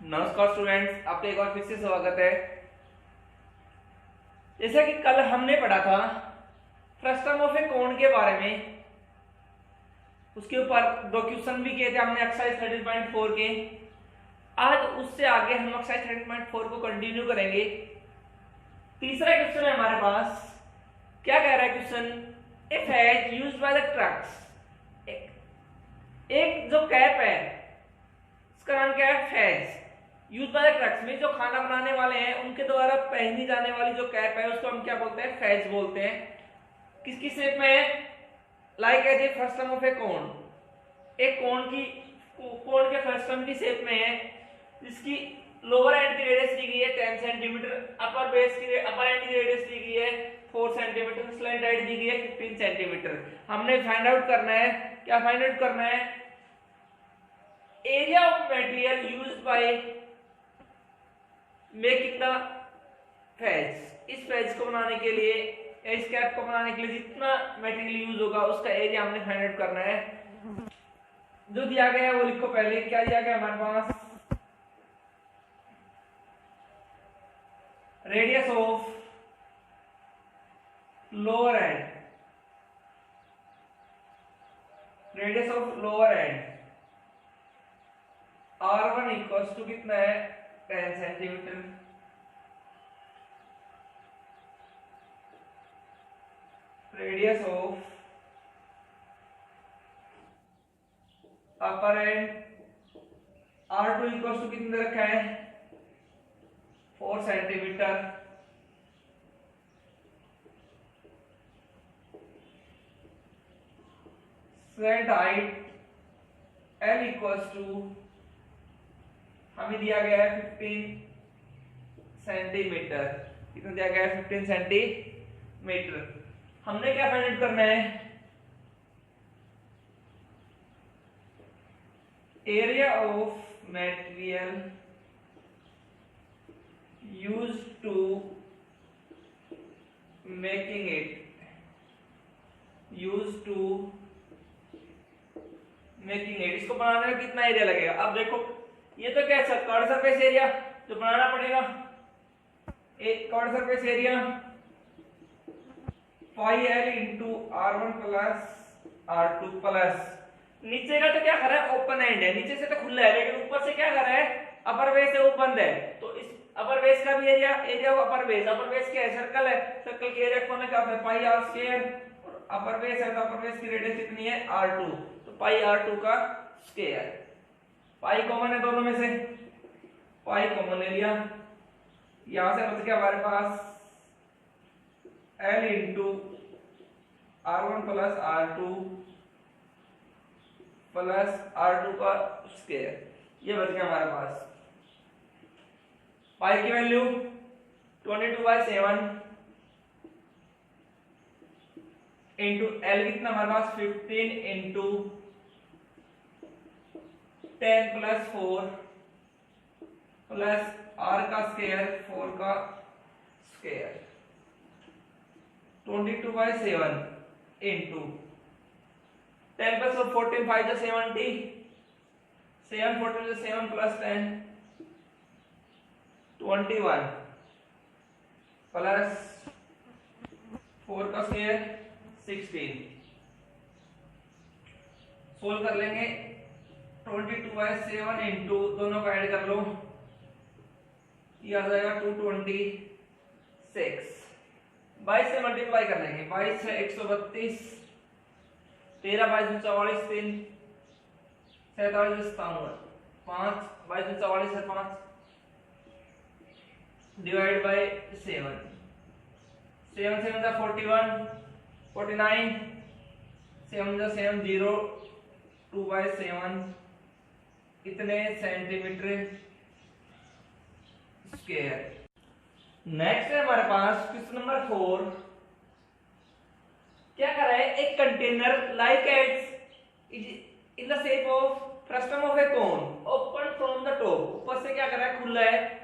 नमस्कार स्टूडेंट्स, आपका एक बार फिर से स्वागत है। जैसा कि कल हमने पढ़ा था फ्रस्टम ऑफ ए कोन के बारे में, उसके ऊपर दो क्वेश्चन भी किए थे हमने एक्सरसाइज 13.4 के। आज उससे आगे हम एक्सरसाइज 13.4 को कंटिन्यू करेंगे। तीसरा क्वेश्चन है हमारे पास। क्या कह रहा है question? A Faiz used by the trucks, एक जो कैप है उसका नाम क्या है? फैज। यूज बाय ट्रक्स में जो खाना बनाने वाले हैं उनके द्वारा पहनी जाने वाली जो कैप है उसको हम क्या बोलते हैं? फैज बोलते हैं। किसकी शेप में है? Like as a frustum of a cone, एक कोन के फ्रस्टम की शेप में है, जिसकी लोअर एंड की रेडियस दी गई है 10 सेंटीमीटर, अपर एंड की रेडियस दी गई है 4 सेंटीमीटर, स्लैंट एंड दी गई है 15 सेंटीमीटर। हमने फाइंड आउट करना है, क्या फाइंड आउट करना है? Area of material used by making the Faiz. इस फैज को बनाने के लिए, इस कैप को बनाने के लिए जितना मटेरियल यूज होगा उसका एरिया हमने फाइंड आउट करना है। जो दिया गया है वो लिखो पहले। क्या दिया गया हमारे पास? Radius of lower end, radius of lower end R1 equals to कितना है? 10 centimetre. Radius of upper end R2 equals to कितना रखा है? 4 centimetre. Slant height L equals to हमें दिया गया है 15 सेंटीमीटर। कितना दिया गया है? 15 सेंटीमीटर। हमने क्या फाइंड आउट करना है? Area of material used to making it, इसको बनाने में कितना एरिया लगेगा? अब देखो, ये तो क्या है? कर्व सरफेस एरिया जो बनाना पड़ेगा। एक curve surface area pi L into R1 plus R2 plus, नीचे का तो क्या कर रहा है? ओपन एंड है, नीचे से तो खुला है, लेकिन ऊपर से क्या कर रहा है? अपर बेस है, वो बंद है। तो इस अपर बेस का भी एरिया ऑफ अपर बेस क्या है? सर्कल है, सर्कल के एरिया को क्या होता है? Pi R square. और अपर बेस है तो अपर बेस की रेडियस कितनी है? R2, तो पाई R2 का स्क्वायर। पाई कॉमन है दोनों में से, पाई कॉमन ले लिया। यहां से बच गया हमारे पास L into R1 plus R2 plus R2 का स्क्वायर। ये बच गया हमारे पास। पाई की वैल्यू 22/7 इंटू L कितना हमारे पास? 15 इंटू 10 प्लस 4 प्लस R का स्क्वायर 4 का square 22/7 into 10 plus 4 14 5 70 7 14 7 plus 10 21 plus 4 का स्क्वायर 16। सोल्व कर लेंगे। 22/7 इंटू दोनों का ऐड कर लो, ये आ जाएगा 226। 22 से मल्टीप्लाई कर लेंगे। 22 है 132, 13 22 44 3 47 57 5 22 44 है 5 डिवाइड बाय 7 7 7 जा 41 49 7 जा 7 0 2/7 इतने सेंटीमीटर स्क्वायर। नेक्स्ट है हमारे पास क्वेश्चन नंबर 4। क्या कर रहा है? एक container like as in the shape of frustum of a cone open from the top. ऊपर से क्या कर रहा है? खुला है,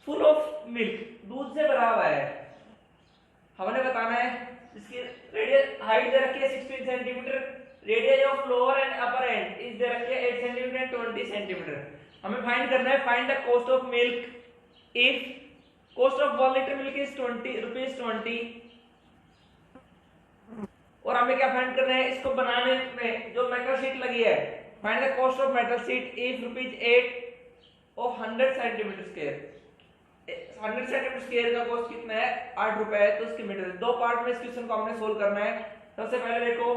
फुल ऑफ मिल्क, दूध से भरा हुआ है। हमने बताना है इसकी रेडियस हाइट दे रखी है 16 centimetre, radius of lower and upper and is they रखी है 8 सेंटीमीटर एंड 20 सेंटीमीटर। हमें फाइंड करना है, find the cost of milk if cost of 1 litre milk is 20 rupees 20। और हमें क्या फाइंड करना है, इसको बनाने में जो मेटल शीट लगी है, find the cost of metal sheet if rupees 8 of 100 centimetre square. 100 centimetre square का कॉस्ट कितना है, 8 रुपए है। तो इसके मीटर दो पार्ट में इस क्वेश्चन को हमने सोल्व करना है। सबसे पहले देखो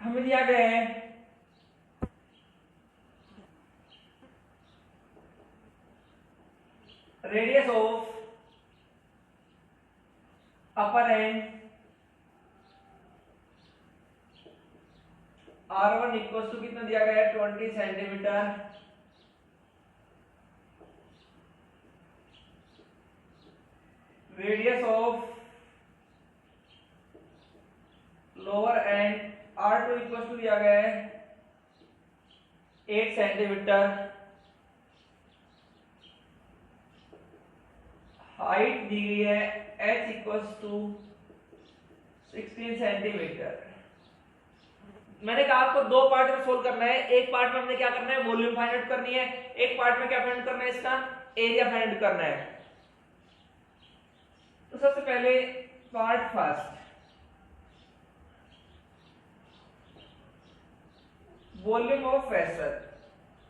हमें दिया गया है radius of upper end R1 equal to कितना दिया गया है 20 centimetre, radius of lower end R2 equal to दिया गया है 8 सेंटीमीटर, हाइट दी गई है h इक्वल टू 16 सेंटीमीटर। मैंने कहा आपको दो पार्ट में सोल्व करना है। एक पार्ट में हमने क्या करना है, वॉल्यूम फाइंड आउट करनी है। एक पार्ट में क्या फाइंड करना है, इसका एरिया फाइंड आउट करना है। तो सबसे पहले part first, volume of vessel,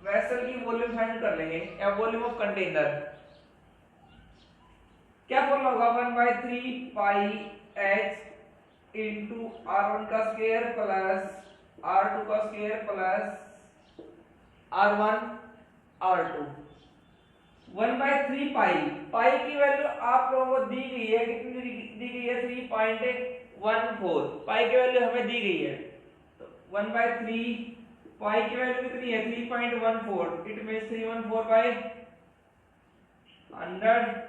vessel की वॉल्यूम फाइंड कर लेंगे, या वॉल्यूम ऑफ कंटेनर। क्या फॉर्मूला होगा, 1/3 पाई h इंटू R1 का स्क्वायर प्लस R2 का स्क्वायर प्लस R1 R2। 1/3 पाई, पाई की वैल्यू आप लोगों को दी गई है, कितनी दी गई है 3.14। पाई की वैल्यू हमें दी गई है, तो 1/3 पाई की वैल्यू कितनी है 3.14। It means 314 by 100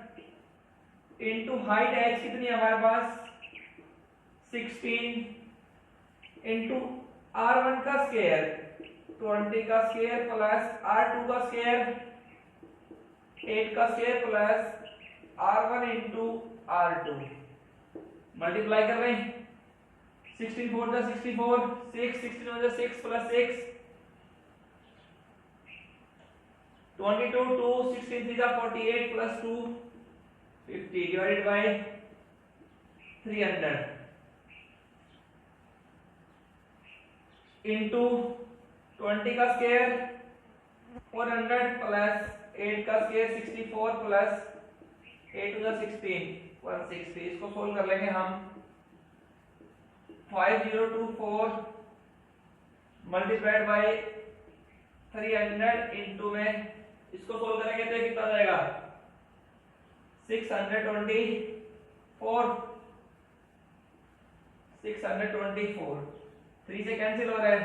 into height h कितनी है हमारे पास 16 इनटू R1 का स्क्वायर 20 का स्क्वायर प्लस R2 का स्क्वायर 8 का square plus R1 into R2 multiply कर रहे हैं। 16 4 जा 64, 6 16 जा 6 प्लस 6 22 2 16 3 जा 48 प्लस 2 50 डिवाइडेड बाय 300 इंटू 20 का स्क्वायर 400 प्लस 8 का स्क्वायर 64 प्लस 8 टू द 16 160। इसको सोल्व कर लेंगे हम। 5024 मल्टीप्लाइड बाय 300 इंटू में इसको सोल्व करेंगे तो कितना जाएगा 624 3 से कैंसिल हो रहा है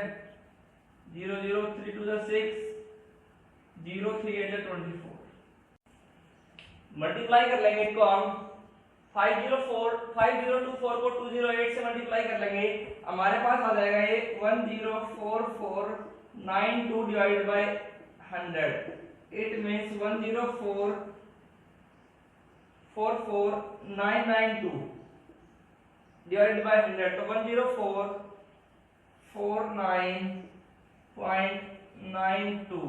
0 0 3 टू द 6 0 3 8 24 मल्टीप्लाई कर लेंगे इसको हम 5024 को 208 से मल्टीप्लाई कर लेंगे, हमारे पास आ जाएगा ये 104492 divided by 100। It means 10444992 divided by 100, तो 10449.92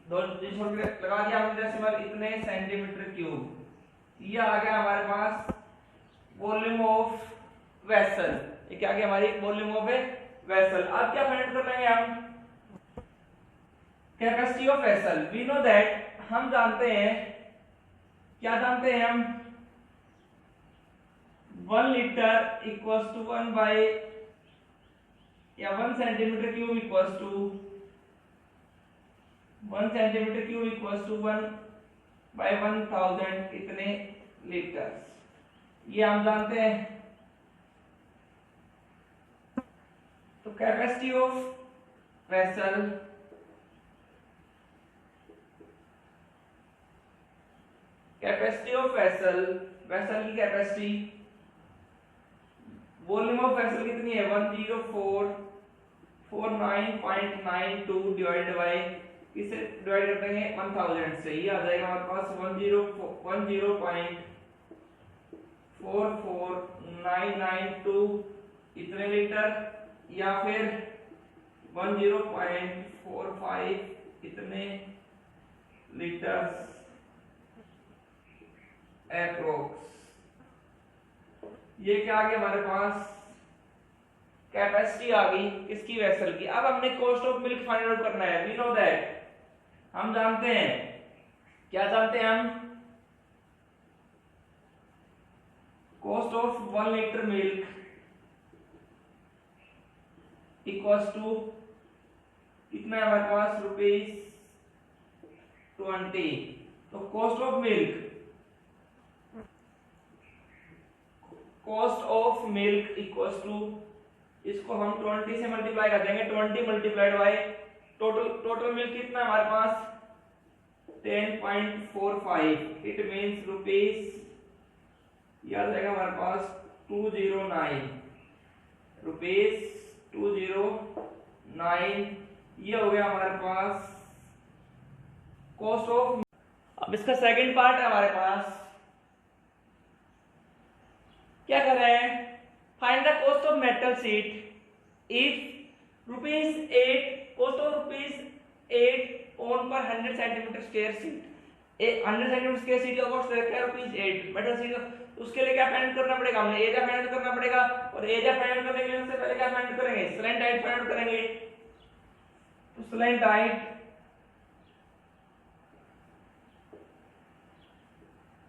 दो लगा दिया हमने डेसिमल, इतने सेंटीमीटर क्यूब। ये आ गया हमारे पास वॉल्यूम ऑफ वेसल। ये क्या गया हमारी वॉल्यूम ऑफ वेसल। अब क्या फाइंड कर लेंगे हम, capacity of vessel. We know that, हम जानते हैं, क्या जानते हैं हम, 1 लीटर इक्वल्स टू 1 बाय या 1 centimetre cube equals to 1 centimetre cube equals to 1 by 1000 इतने लीटर। ये हम जानते हैं। तो कैपेसिटी ऑफ वेसल वेसल की कैपेसिटी, वॉल्यूम ऑफ वेसल कितनी है 104449.92 डिवाइडेड बाय, इसे डिवाइड कर देंगे 1000 से, ये आ जाएगा हमारे पास 10.44992 इतने लीटर। या फिर 10.45 इतने लीटर्स एप्रोक्स। ये क्या आ गया हमारे पास, कैपेसिटी आ गई किसकी, वेसल की। अब हमने cost of milk find out करना है। वी नो दैट, हम जानते हैं, क्या जानते हैं हम, cost of 1 litre milk equals to कितना है हमारे पास, ₹20। तो cost of milk equals to, इसको हम 20 से मल्टीप्लाई कर देंगे, 20 मल्टीप्लाइड बाय टोटल मिल्क कितना है हमारे पास, 10.45। इट मींस रुपीस, याद रहेगा हमारे पास 209 रुपीस 209। ये हो गया हमारे पास कॉस्ट ऑफ। अब इसका सेकंड पार्ट है हमारे पास, क्या कर रहे हैं, find the cost of metal sheet if ₹8, cost of ₹8 on पर 100 centimetre square sheet. 100 centimetre square sheet का कॉस्ट है ₹8 मेटल शीट। उसके लिए क्या फाइंड करना पड़ेगा, हमें एरिया फाइंड करना पड़ेगा, और एरिया फाइंड करने के लिए सबसे पहले क्या फाइंड करेंगे, स्लैंट हाइट फाइंड करेंगे। तो स्लैंट हाइट,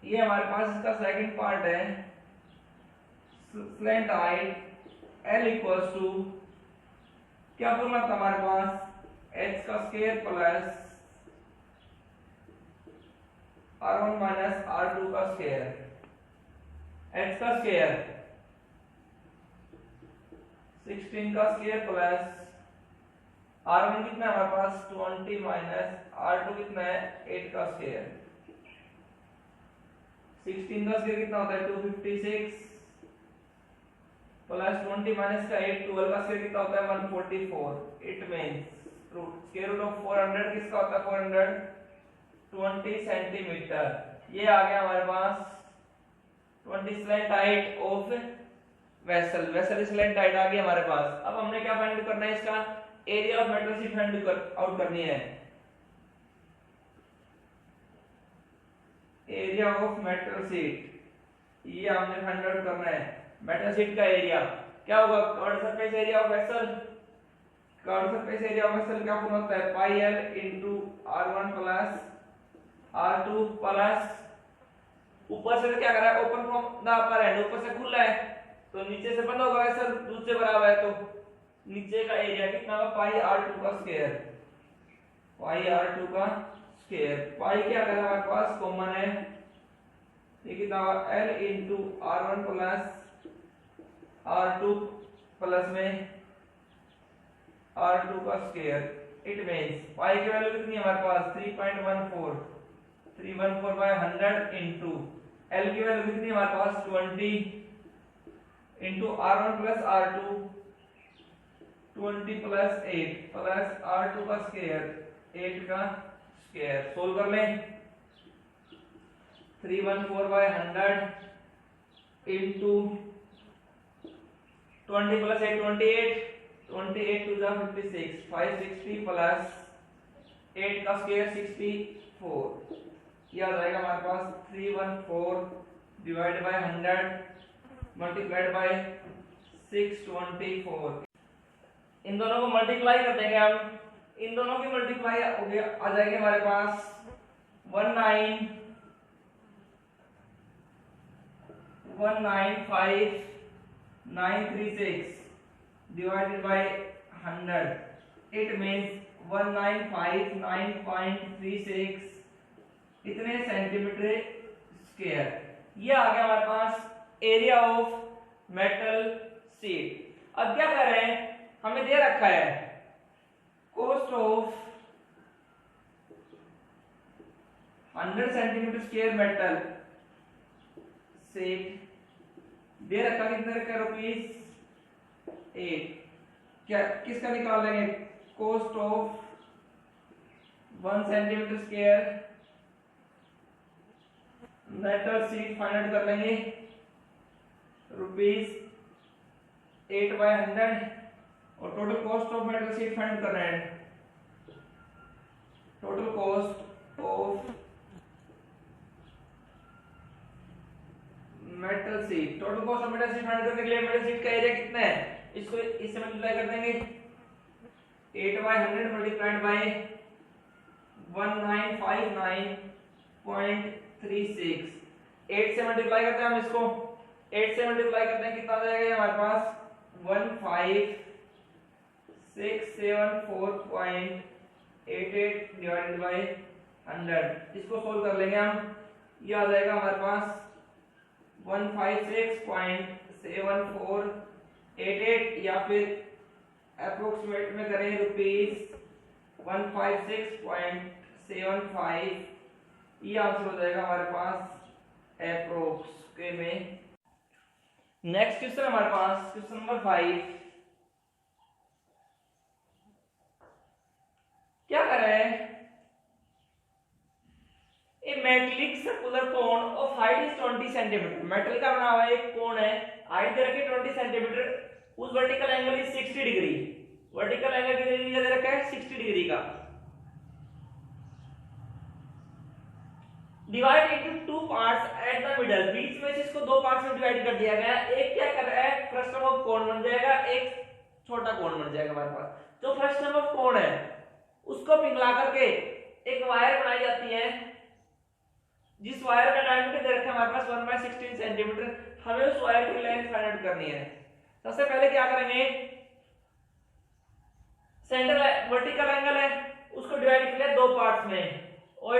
ये हमारे पास इसका सेकंड पार्ट है, slant height L equals to, क्या फॉर्मूला था हमारे पास, h का square plus r1 minus r2 का स्क्वायर, h का स्क्वायर 16 का स्क्वायर प्लस r1 कितना है हमारे पास 20 माइनस r2 कितना है 8 का स्क्वायर। 16 का स्क्वायर कितना होता है 256 प्लस 20 माइनस का 8, 12 का स्क्वायर कितना होता है 144। It means square root of 400 किसका होता है 420 सेंटीमीटर। ये आ गया हमारे पास 20 slant height of vessel slant height आ गई हमारे पास। अब हमने क्या फाइंड करना है, इसका area of metal sheet find out करनी है। एरिया ऑफ मेटल शीट, ये हमने फाइंड आउट करना है। मेटल शीट का एरिया क्या होगा, curved surface area of vessel, curved surface area of vessel क्या फॉर्मूला होता है, पाई l into r1 plus r2 plus, ऊपर से क्या कर रहा है, open from the upper and, ऊपर से खुला है तो नीचे से बंद होगा वेसल, दूसरे बराबर है तो नीचे का एरिया कितना होगा, पाई r2 का स्क्वायर, पाई r2 का स्क्वायर। पाई क्या कर रहा है हमारे पास कॉमन है, ये कितना होगा l into r1 plus r2 plus में r2 का स्क्वायर। इट मींस पाई की वैल्यू कितनी है हमारे पास 3.14 बाय 100 इनटू l की वैल्यू कितनी है हमारे पास 20 into r1 plus r2 20 plus 8 plus r2 का स्क्वायर 8 का स्क्वायर। सोल्व कर लें, 314 बाय 100 इनटू 20 प्लस 8 28 टू जा 56 560 प्लस 8 का स्क्वायर 64। यह आ जाएगा हमारे पास 314 डिवाइड बाय 100 मल्टीप्लाइड बाय 624। इन दोनों को मल्टीप्लाई कर देंगे हम, इन दोनों की मल्टीप्लाई हो गया, आ जाएगी हमारे पास 195,936 divided by 100. It means 195,936 इतने सेंटीमीटर स्क्वायर। ये आ गया हमारे पास एरिया ऑफ मेटल शीट। अब क्या कर रहे हैं, हमें दे रखा है cost of 100 centimetre square metal sheet, दे रखा कितने रखा ₹8। क्या किसका निकाल लेंगे, cost of 1 centimetre square metal sheet find out कर लेंगे। ₹8/100 और total cost of metal sheet find करना है। Total cost of metal sheet, total cost of metal sheet find करने के लिए मेटल शीट का एरिया कितना है, इसको इससे मल्टीप्लाई कर देंगे 8/100 मल्टीप्लाइड बाय 1959.36। 8 से मल्टीप्लाई करते हैं हम इसको, 8 से मल्टीप्लाई करते हैं कितना आ जाएगा हमारे पास 15674.88 डिवाइडेड बाय 100। इसको सोल्व कर लेंगे हम, ये आ जाएगा हमारे पास 156.7488 या फिर अप्रोक्सीमेट में करें ₹156.75, ये आंसर हो जाएगा हमारे पास अप्रोक्स के में। नेक्स्ट क्वेश्चन हमारे पास क्वेश्चन नंबर 5। क्या कर रहा है, a metallic circular cone of height is 20 centimetre. मेटल का बना हुआ एक कोन है, हाइट दे रखी है 20 सेंटीमीटर, उस vertical angle is 60 degree. Vertical angle कितना दे रखा है 60 डिग्री का। Divide into two parts at the middle, बीच में से इसको दो पार्ट्स में डिवाइड कर दिया गया। एक क्या कर रहा है, फर्स्ट नंबर कोण बन जाएगा, एक छोटा कोण बन जाएगा हमारे पास। जो फर्स्ट नंबर कोण है उसको पिघला करके एक वायर बनाई जाती है, जिस वायर का डायमीटर दे रखा है हमारे पास 1/16 सेंटीमीटर। हमें उस वायर की लेंथ फाइंड आउट करनी है। सबसे पहले क्या करेंगे, सेंटर वर्टिकल एंगल है उसको डिवाइड किया दो पार्ट्स में, और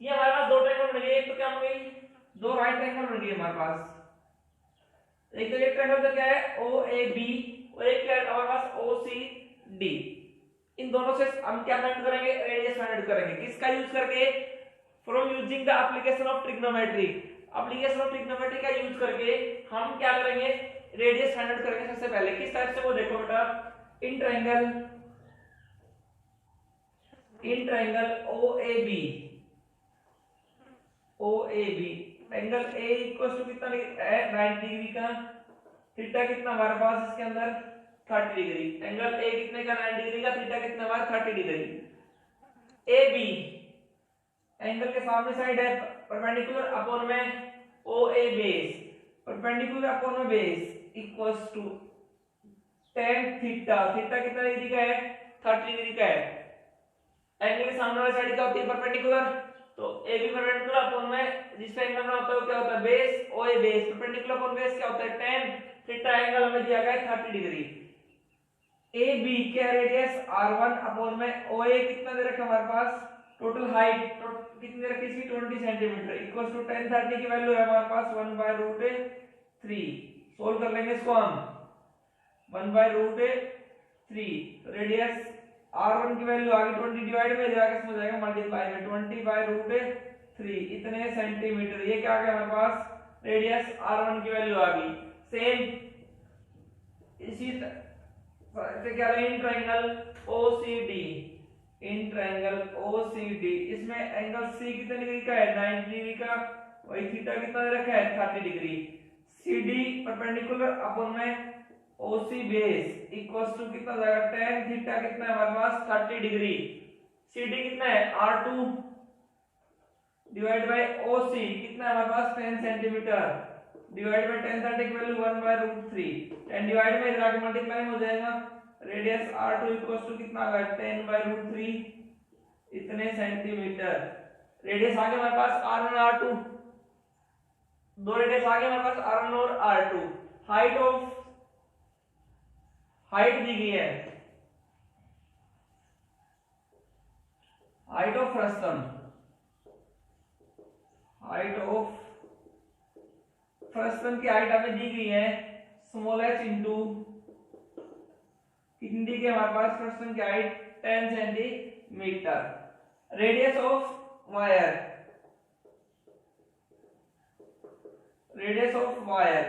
ये हमारे पास दो ट्रायंगल बन गए। एक तो क्या बन गई, दो राइट ट्रायंगल बन गए हमारे पास। एक तो एक ट्रायंगल तो क्या है OAB, और एक क्या है हमारे पास OCD। इन दोनों से हम क्या फाइंड करेंगे, रेडियस फाइंड करेंगे। किसका यूज करके, from using the application of trigonometry. Application of trigonometry का यूज करके हम क्या करेंगे, रेडियस फाइंड आउट करेंगे। सबसे पहले किस टाइप से, वो देखो बेटा, in triangle OAB angle A equal to कितना है 90 डिग्री का, थीटा कितना हमारे पास इसके अंदर 30 डिग्री। एंगल A कितने का 90 डिग्री का, थीटा कितना हमारा 30 डिग्री। AB एंगल के सामने साइड है परपेंडिकुलर अपॉन में OA बेस, परपेंडिकुलर अपॉन में base equals to tan theta. Theta कितना डिग्री का है 30 डिग्री का है। एंगल के सामने वाली साइड क्या होती है परपेंडिकुलर, तो AB परपेंडिकुलर अपॉन में जिस पे एंगल बना होता है वो क्या होता है base, OA base, perpendicular upon base क्या होता है tan थीटा। एंगल हमें दिया गया है 30 डिग्री। AB का रेडियस R1 अपॉन में OA कितना दे रखा है हमारे पास, टोटल हाइट कितनी दे रखी है इसकी 20 सेंटीमीटर इक्वल्स टू tan 30 की वैल्यू है हमारे पास 1/√3। सोल्व कर लेंगे इसको हम, 1/√3। रेडियस R1 की वैल्यू आ गई 20 डिवाइड में जाके इसमें हो जाएगा मल्टीप्लाई में 20/√3 इतने सेंटीमीटर। ये क्या आ गया हमारे पास, रेडियस R1 की वैल्यू आ गई। सेम इसी क्या है, इन ट्रायंगल OCD, इसमें एंगल C कितने डिग्री का है 90 डिग्री का, वही थीटा कितना दे रखा है 30 डिग्री। CD परपेंडिकुलर अपॉन में OC बेस इक्वल्स टू कितना जाएगा tan थीटा कितना है हमारे पास 30 डिग्री। CD कितना है R2 डिवाइड बाय OC कितना है हमारे पास 10 सेंटीमीटर डिवाइड बाय tan 30 की वैल्यू 1/√3। 10 डिवाइड में इधर आके मल्टीप्लाई हो जाएगा। रेडियस R2 इक्वल्स टू कितना आ गया 10/√3 इतने सेंटीमीटर। रेडियस आ गया हमारे पास R1 R2, दो रेडियस आ गए हमारे पास R1 और R2। हाइट दी गई है, हाइट ऑफ फ्रस्टम की हाइट हमें दी गई है स्मॉल h इंटू कितनी दी गई हमारे पास फ्रस्टम की height 10 centimetre. Radius of wire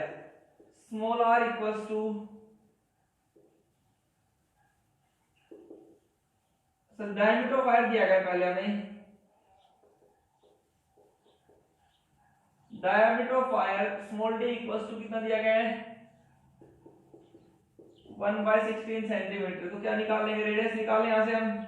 small r equals to diameter of wire दिया गया पहले हमें, diameter of wire small d equals to कितना दिया गया है 1/16 सेंटीमीटर। तो क्या निकालेंगे, रेडियस निकालें यहां से हम।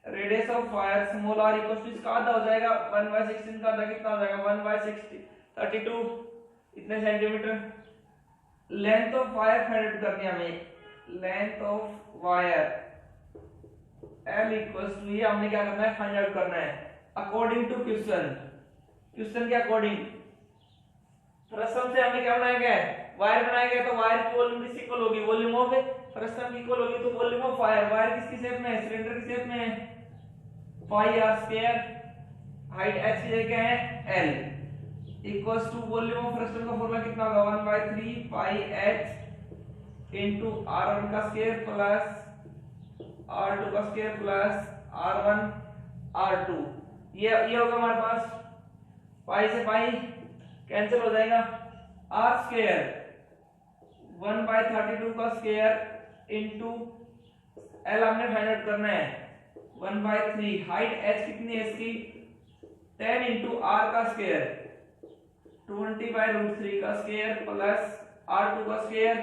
Radius of wire small r equal to इसका आधा हो जाएगा 1/16 का आधा कितना हो जाएगा 1/60 32 इतने centimetre. Length of wire find out करनी है हमें। Length of wire L equals to, ये हमने क्या करना है फाइंड आउट करना है अकॉर्डिंग टू क्वेश्चन। क्वेश्चन के अकॉर्डिंग प्रश्न से हमें क्या बनाया गया है, वायर बनाया गया। तो वायर की वॉल्यूम किस इक्वल होगी, वॉल्यूम ऑफ प्रश्न की इक्वल होगी तो वॉल्यूम ऑफ वायर। वायर किसकी शेप में है, सिलेंडर की शेप में है। Pi r square, height h की जगह है L equals to volume of प्रश्न का फॉर्मूला कितना होगा 1/3 पाई h इनटू r1 का स्क्वायर प्लस r2 का स्क्वायर प्लस r1 r2। ये होगा हमारे पास, पाई से पाई कैंसिल हो जाएगा। r स्क्वायर 1/32 का स्क्वायर इनटू l हमने फाइंड आउट करना है 1/3। हाइट h कितनी है इसकी 10 इनटू r का स्क्वायर 20/√3 का स्क्वायर प्लस r2 का स्क्वायर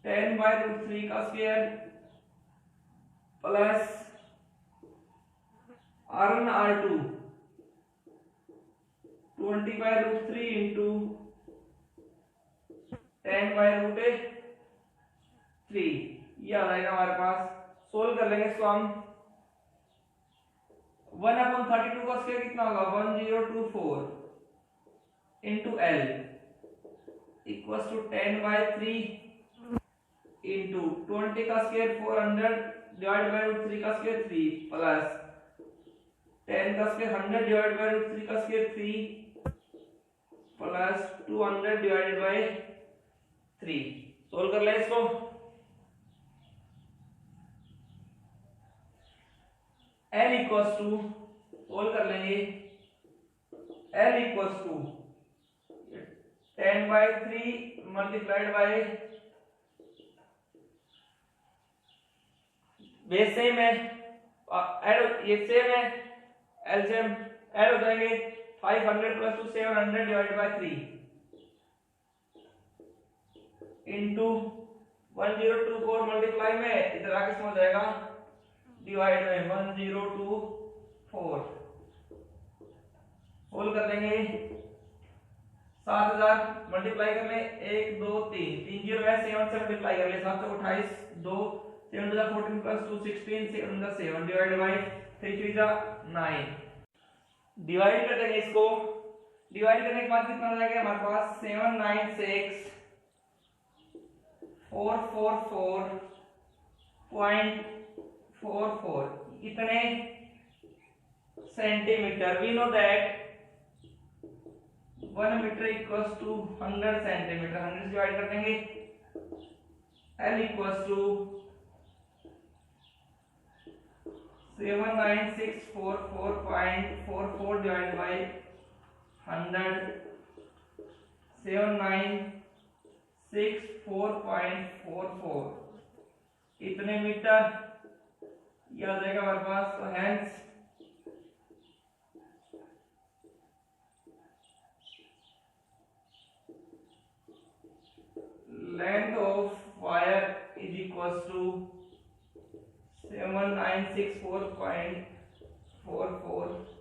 10/√3 का square plus r1 r2 20/√3 into 10/√3। ये आ जाएगा हमारे पास। सोल्व कर लेंगे इसको हम। 1/32 का स्क्वायर कितना होगा 1024 into L equals to 10/3 into 20 का स्क्वायर 400 डिवाइड बाय √3 का स्क्वायर 3 प्लस 10 का स्क्वायर 100 डिवाइड बाय √3 का square 3 plus 200 divided by 3। Solve कर ले इसको। L इक्वल्स टू, सोल्व कर लेंगे, L equals to 10/3 multiplied by base same है, ऐड ये सेम है, एलसीएम ऐड हो जाएंगे 500 plus 2 700 divided by 3 into 1024 multiply में इधर आके समझ जाएगा डिवाइड में 1024। सोल्व कर लेंगे 7000 मल्टीप्लाई कर ले 1 2 3 3 0 है 7 से मल्टीप्लाई कर ले 7 से 28 2 7 14 प्लस 2 16 7 डिवाइड बाय 3 3 9। डिवाइड कर देंगे इसको। डिवाइड करने के बाद कितना हो जाएगा हमारे पास 796 444.44 इतने centimetre. We know that 1 metre equals to 100 centimetre. 100 से डिवाइड कर देंगे। L equals to 79644.44 divide by 100 796.44 इतने मीटर ये आ जाएगा हमारे पास। तो hence length of wire is equals to 796.44